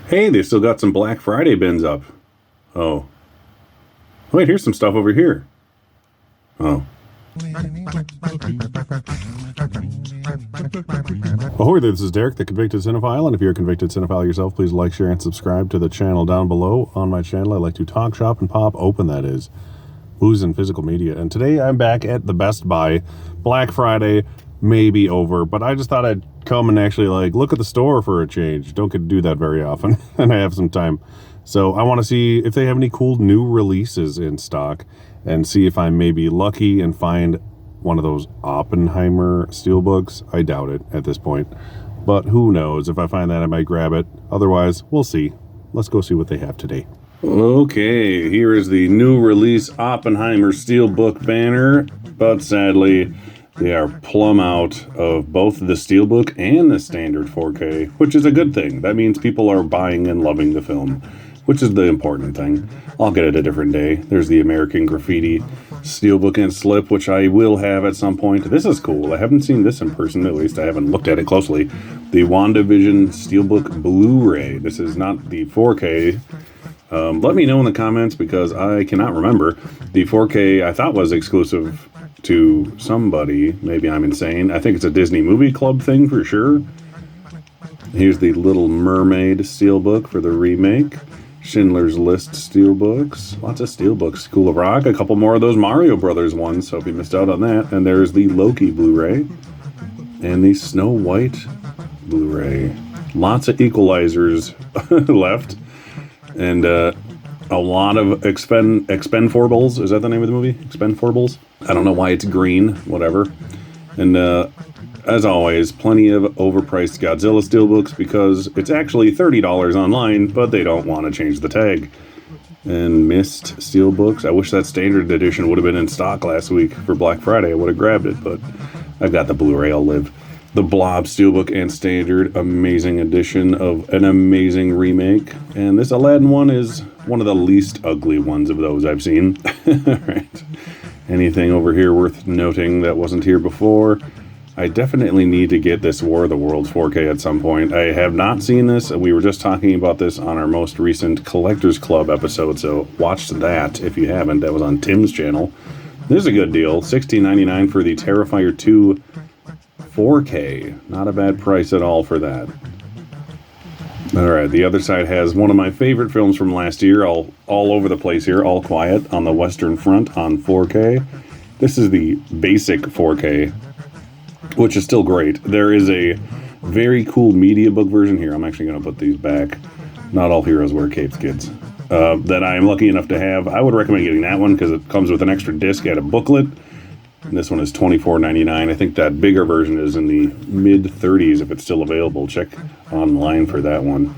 Hey, they still got some Black Friday bins up. Oh. Wait, here's some stuff over here. Oh. Ahoy there, this is Derek, the Convicted Cinephile, and if you're a convicted cinephile yourself, please like, share, and subscribe to the channel down below. On my channel, I like to talk, shop, and pop open, that is, booze and physical media. And today I'm back at the Best Buy. Black Friday may be over, but I just thought I'd come and actually look at the store for a change. Don't get to do that very often, and I have some time. So I want to see if they have any cool new releases in stock and see if I'm maybe lucky and find one of those Oppenheimer Steelbooks. I doubt it at this point, but who knows? If I find that, I might grab it. Otherwise, we'll see. Let's go see what they have today. Okay, here is the new release Oppenheimer Steelbook banner, but sadly, they are plumb out of both the Steelbook and the standard 4K, which is a good thing. That means people are buying and loving the film, which is the important thing. I'll get it a different day. There's the American Graffiti Steelbook and Slip, which I will have at some point. This is cool. I haven't seen this in person, at least I haven't looked at it closely. The WandaVision Steelbook Blu-ray. This is not the 4K. Let me know in the comments because I cannot remember. The 4K I thought was exclusive to somebody. Maybe I'm insane. I think it's a Disney Movie Club thing for sure. Here's the Little Mermaid Steelbook for the remake. Schindler's List Steelbooks. Lots of Steelbooks. School of Rock. A couple more of those Mario Brothers ones, so if you missed out on that. And there's the Loki Blu-ray. And the Snow White Blu-ray. Lots of equalizers left. And a lot of Expendables. Is that the name of the movie? Expendables? I don't know why it's green. Whatever. And as always, plenty of overpriced Godzilla Steelbooks because it's actually $30 online, but they don't want to change the tag. And Mist Steelbooks. I wish that standard edition would have been in stock last week for Black Friday. I would have grabbed it, but I've got the Blu-ray. I'll live. The Blob Steelbook and Standard. Amazing edition of an amazing remake. And this Aladdin one is one of the least ugly ones of those I've seen. Right. Anything over here worth noting that wasn't here before? I definitely need to get this War of the Worlds 4K at some point. I have not seen this. We were just talking about this on our most recent Collectors Club episode, so watch that if you haven't. That was on Tim's channel. This is a good deal. $16.99 for the Terrifier 2 4K. Not a bad price at all for that. Alright, the other side has one of my favorite films from last year, all over the place here, All Quiet on the Western Front on 4K. This is the basic 4K, which is still great. There is a very cool media book version here. I'm actually going to put these back. Not all heroes wear capes, kids. That I am lucky enough to have. I would recommend getting that one because it comes with an extra disc and a booklet. And this one is $24.99. I think that bigger version is in the mid-30s if it's still available. Check online for that one.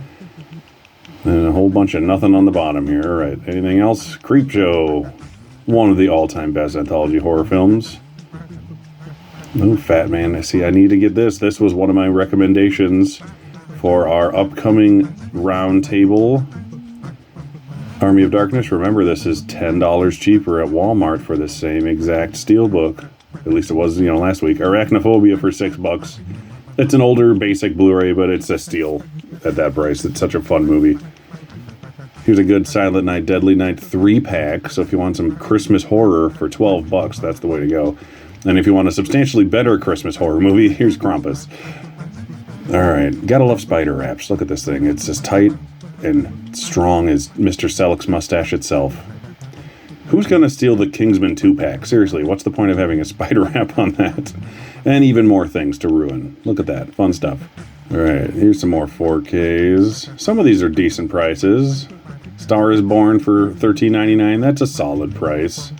And a whole bunch of nothing on the bottom here. All right, anything else? Creepshow. One of the all-time best anthology horror films. Oh, Fat Man. See, I need to get this. This was one of my recommendations for our upcoming round table. Army of Darkness. Remember, this is $10 cheaper at Walmart for the same exact Steelbook. At least it was, last week. Arachnophobia for $6. It's an older basic Blu-ray, but it's a steal at that price. It's such a fun movie. Here's a good Silent Night, Deadly Night 3-pack. So if you want some Christmas horror for $12, that's the way to go. And if you want a substantially better Christmas horror movie, here's Krampus. Alright, gotta love spider wraps. Look at this thing. It's as tight and strong as Mr. Selleck's mustache itself. Who's gonna steal the Kingsman 2-pack? Seriously, what's the point of having a spider wrap on that? And even more things to ruin. Look at that. Fun stuff. Alright, here's some more 4Ks. Some of these are decent prices. Star is Born for $13.99. That's a solid price.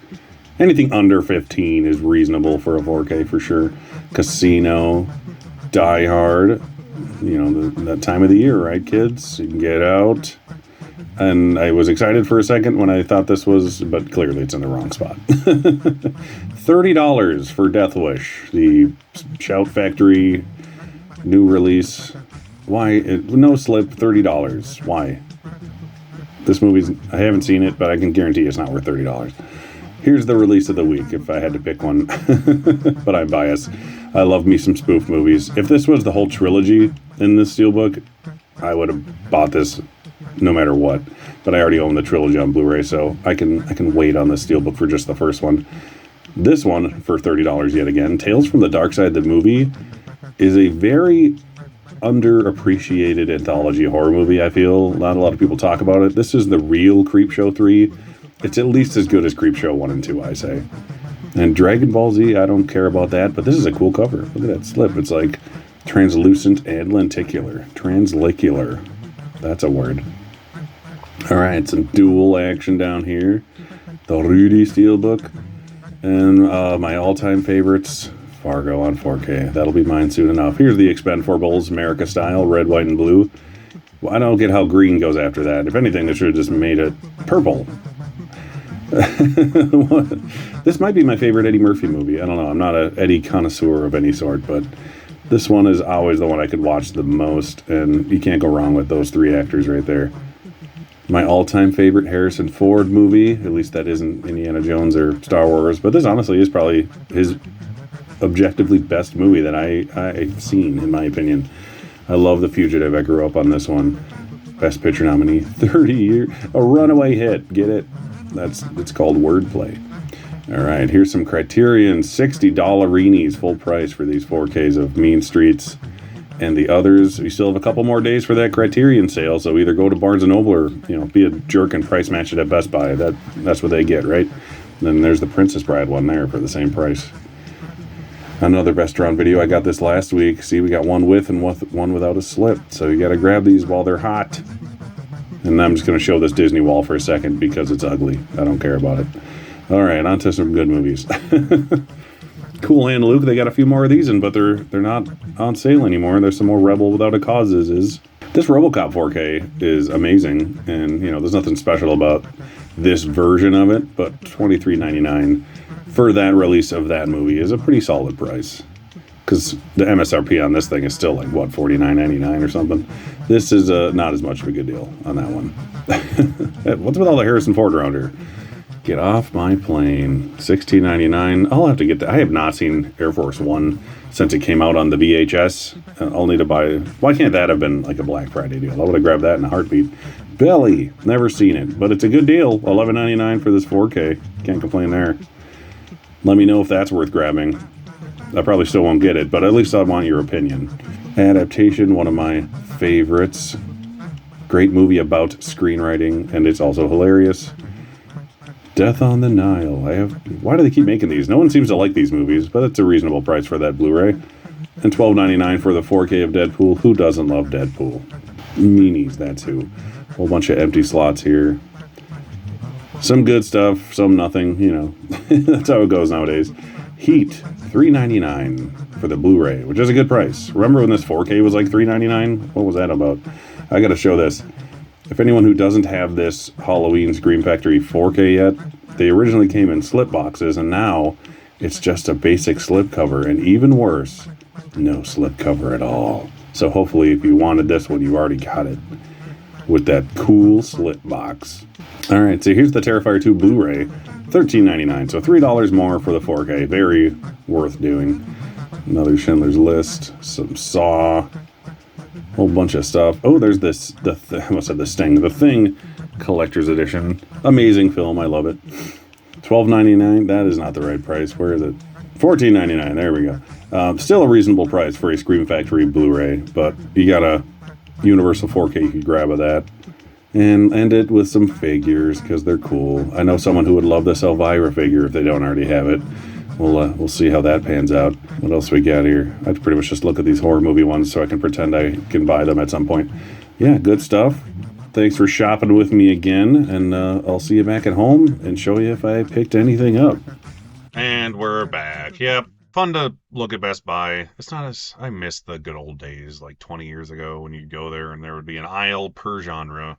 Anything under $15 is reasonable for a 4K for sure. Casino, Die Hard, that time of the year, right, kids? You can get out. And I was excited for a second when I thought this was, but clearly it's in the wrong spot. $30 for Death Wish, the Shout Factory new release. Why? No slip, $30. Why? This movie's, I haven't seen it, but I can guarantee it's not worth $30. Here's the release of the week, if I had to pick one. But I'm biased. I love me some spoof movies. If this was the whole trilogy in this Steelbook, I would have bought this no matter what. But I already own the trilogy on Blu-ray, so I can wait on the Steelbook for just the first one. This one for $30 yet again. Tales from the Dark Side, the movie, is a very underappreciated anthology horror movie. I feel not a lot of people talk about it. This is the real Creepshow 3. It's at least as good as Creepshow 1 and 2, I say. And Dragon Ball Z, I don't care about that, but this is a cool cover. Look at that slip. It's like translucent and lenticular. Translicular. That's a word. All right, some dual action down here. The Rudy Steelbook. And my all-time favorites, Fargo on 4K. That'll be mine soon enough. Here's the Expendables, America style, red, white, and blue. Well, I don't get how green goes after that. If anything, they should have just made it purple. This might be my favorite Eddie Murphy movie. I don't know. I'm not an Eddie connoisseur of any sort, but this one is always the one I could watch the most, and you can't go wrong with those three actors right there. My all-time favorite Harrison Ford movie, at least that isn't Indiana Jones or Star Wars, but this honestly is probably his objectively best movie that I've seen, in my opinion. I love The Fugitive. I grew up on this one. Best Picture nominee, 30 years, a runaway hit. Get it? It's called wordplay. All right, here's some Criterion $60 full price for these 4Ks of Mean Streets and the others. We still have a couple more days for that Criterion sale, so either go to Barnes & Noble or, be a jerk and price match it at Best Buy. That's what they get, right? And then there's the Princess Bride one there for the same price. Another Best Drawn video. I got this last week. See, we got one with and one without a slip, so you got to grab these while they're hot. And I'm just going to show this Disney wall for a second because it's ugly. I don't care about it. All right, on to some good movies. Cool Hand Luke, they got a few more of these in, but they're not on sale anymore. There's some more Rebel Without a Cause is. This RoboCop 4K is amazing, and there's nothing special about this version of it, but $23.99 for that release of that movie is a pretty solid price. Because the MSRP on this thing is still like, what, $49.99 or something? This is not as much of a good deal on that one. What's with all the Harrison Ford around here? Get off my plane. $16.99. I'll have to get that. I have not seen Air Force One since it came out on the VHS. Only to buy. Why can't that have been like a Black Friday deal? I would have grabbed that in a heartbeat. Belly. Never seen it, but it's a good deal. $11.99 for this 4K. Can't complain there. Let me know if that's worth grabbing. I probably still won't get it, but at least I want your opinion. Adaptation, one of my favorites. Great movie about screenwriting, and it's also hilarious. Death on the Nile. Why do they keep making these? No one seems to like these movies, but it's a reasonable price for that Blu-ray. And $12.99 for the 4K of Deadpool. Who doesn't love Deadpool? Meanies, that's who. Whole bunch of empty slots here. Some good stuff, some nothing, That's how it goes nowadays. Heat, $3.99 for the Blu-ray, which is a good price. Remember when this 4K was like $3.99? What was that about? I gotta show this. If anyone who doesn't have this Halloween Scream Factory 4K yet, they originally came in slip boxes, and now it's just a basic slip cover, and even worse, no slip cover at all. So hopefully if you wanted this one, you already got it with that cool slip box. All right, so here's the Terrifier 2 Blu-ray, $13.99, so $3 more for the 4K. Very worth doing. Another Schindler's List, some Saw, whole bunch of stuff. Oh, there's The Sting. The Thing Collector's Edition. Amazing film. I love it. $12.99. That is not the right price. Where is it? $14.99. There we go. Still a reasonable price for a Scream Factory Blu-ray, but you got a Universal 4K you could grab of that. And end it with some figures because they're cool. I know someone who would love this Elvira figure if they don't already have it. We'll see how that pans out. What else we got here? I pretty much just look at these horror movie ones so I can pretend I can buy them at some point. Yeah, good stuff. Thanks for shopping with me again, and I'll see you back at home and show you if I picked anything up. And we're back. Yep. Fun to look at Best Buy. It's not as... I miss the good old days, like 20 years ago, when you'd go there and there would be an aisle per genre.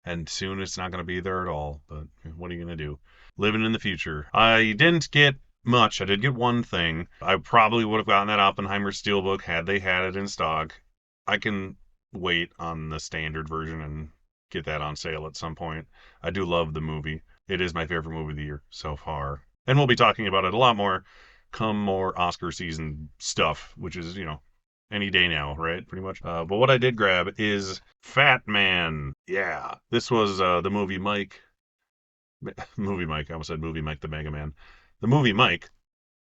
And soon it's not going to be there at all. But what are you going to do? Living in the future. I didn't get much. I did get one thing. I probably would have gotten that Oppenheimer Steelbook had they had it in stock. I can wait on the standard version and get that on sale at some point. I do love the movie. It is my favorite movie of the year so far. And we'll be talking about it a lot more come more Oscar season stuff, which is, any day now, right? Pretty much. But what I did grab is Fat Man. Yeah, this was the movie Mike. Movie Mike. I almost said movie Mike the Mega Man. The movie Mike.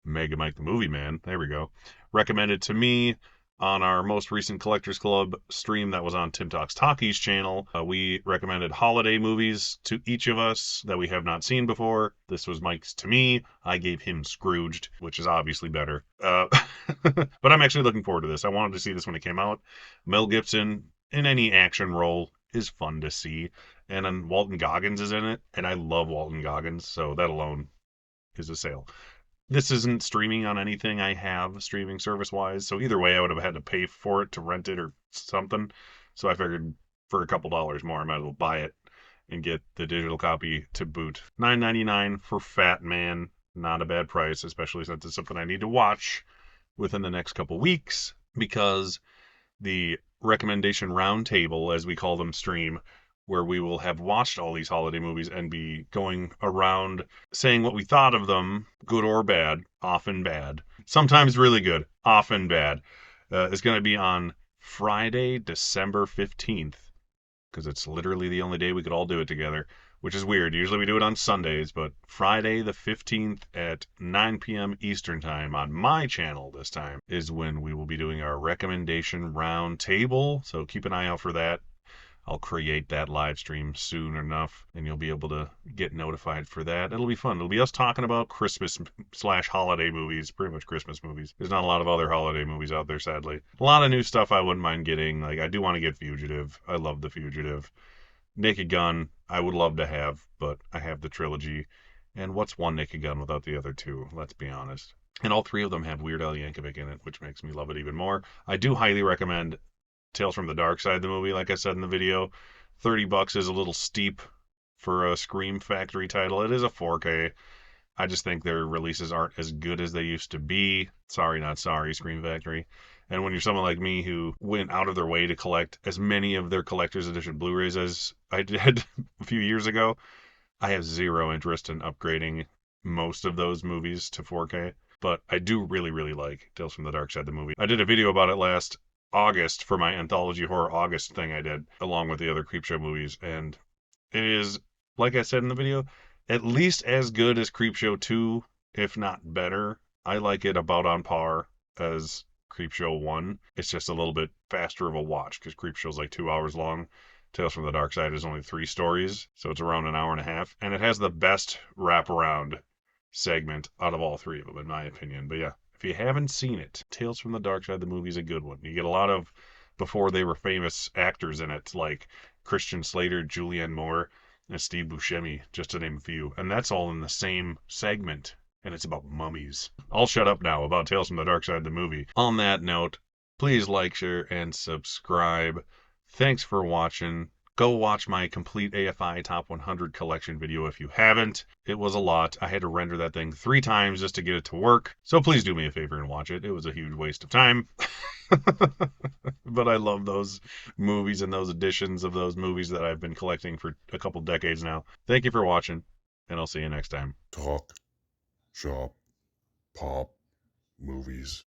Mega Mike the Movie Man. There we go. Recommended to me on our most recent Collectors Club stream that was on Tim Talks Talkies channel. We recommended holiday movies to each of us that we have not seen before. This was Mike's to me. I gave him Scrooged, which is obviously better. But I'm actually looking forward to this. I wanted to see this when it came out. Mel Gibson in any action role is fun to see. And then Walton Goggins is in it, and I love Walton Goggins, so that alone is a sale. This isn't streaming on anything I have streaming service wise, so either way I would have had to pay for it to rent it or something. So I figured for a couple dollars more I might as well buy it and get the digital copy to boot. $9.99 for Fat Man. Not a bad price, especially since it's something I need to watch within the next couple weeks because the recommendation roundtable, as we call them, stream, where we will have watched all these holiday movies and be going around saying what we thought of them, good or bad, often bad, sometimes really good, often bad, is going to be on Friday, December 15th, because it's literally the only day we could all do it together, which is weird. Usually we do it on Sundays, but Friday the 15th at 9 p.m. Eastern Time on my channel this time is when we will be doing our recommendation round table. So keep an eye out for that. I'll create that live stream soon enough, and you'll be able to get notified for that. It'll be fun. It'll be us talking about Christmas slash holiday movies, pretty much Christmas movies. There's not a lot of other holiday movies out there, sadly. A lot of new stuff I wouldn't mind getting. Like, I do want to get Fugitive. I love The Fugitive. Naked Gun, I would love to have, but I have the trilogy. And what's one Naked Gun without the other two? Let's be honest. And all three of them have Weird Al Yankovic in it, which makes me love it even more. I do highly recommend Tales from the Dark Side, the movie, like I said in the video. $30 is a little steep for a Scream Factory title. It is a 4K. I just think their releases aren't as good as they used to be. Sorry, not sorry, Scream Factory. And when you're someone like me who went out of their way to collect as many of their collector's edition Blu-rays as I did a few years ago, I have zero interest in upgrading most of those movies to 4K. But I do really, really like Tales from the Dark Side, the movie. I did a video about it last August for my Anthology Horror August thing I did, along with the other Creepshow movies. And it is, like I said in the video, at least as good as Creepshow 2, if not better. I like it about on par as Creepshow 1. It's just a little bit faster of a watch because Creepshow's like 2 hours long. Tales from the Dark Side is only 3 stories, so it's around an hour and a half. And it has the best wraparound segment out of all three of them, in my opinion. But yeah, if you haven't seen it, Tales from the Dark Side, the movie's a good one. You get a lot of before they were famous actors in it, like Christian Slater, Julianne Moore, and Steve Buscemi, just to name a few. And that's all in the same segment. And it's about mummies. I'll shut up now about Tales from the Dark Side, the movie. On that note, please like, share, and subscribe. Thanks for watching. Go watch my complete AFI Top 100 collection video if you haven't. It was a lot. I had to render that thing 3 times just to get it to work. So please do me a favor and watch it. It was a huge waste of time. But I love those movies and those editions of those movies that I've been collecting for a couple decades now. Thank you for watching, and I'll see you next time. Talk, shop, pop, movies.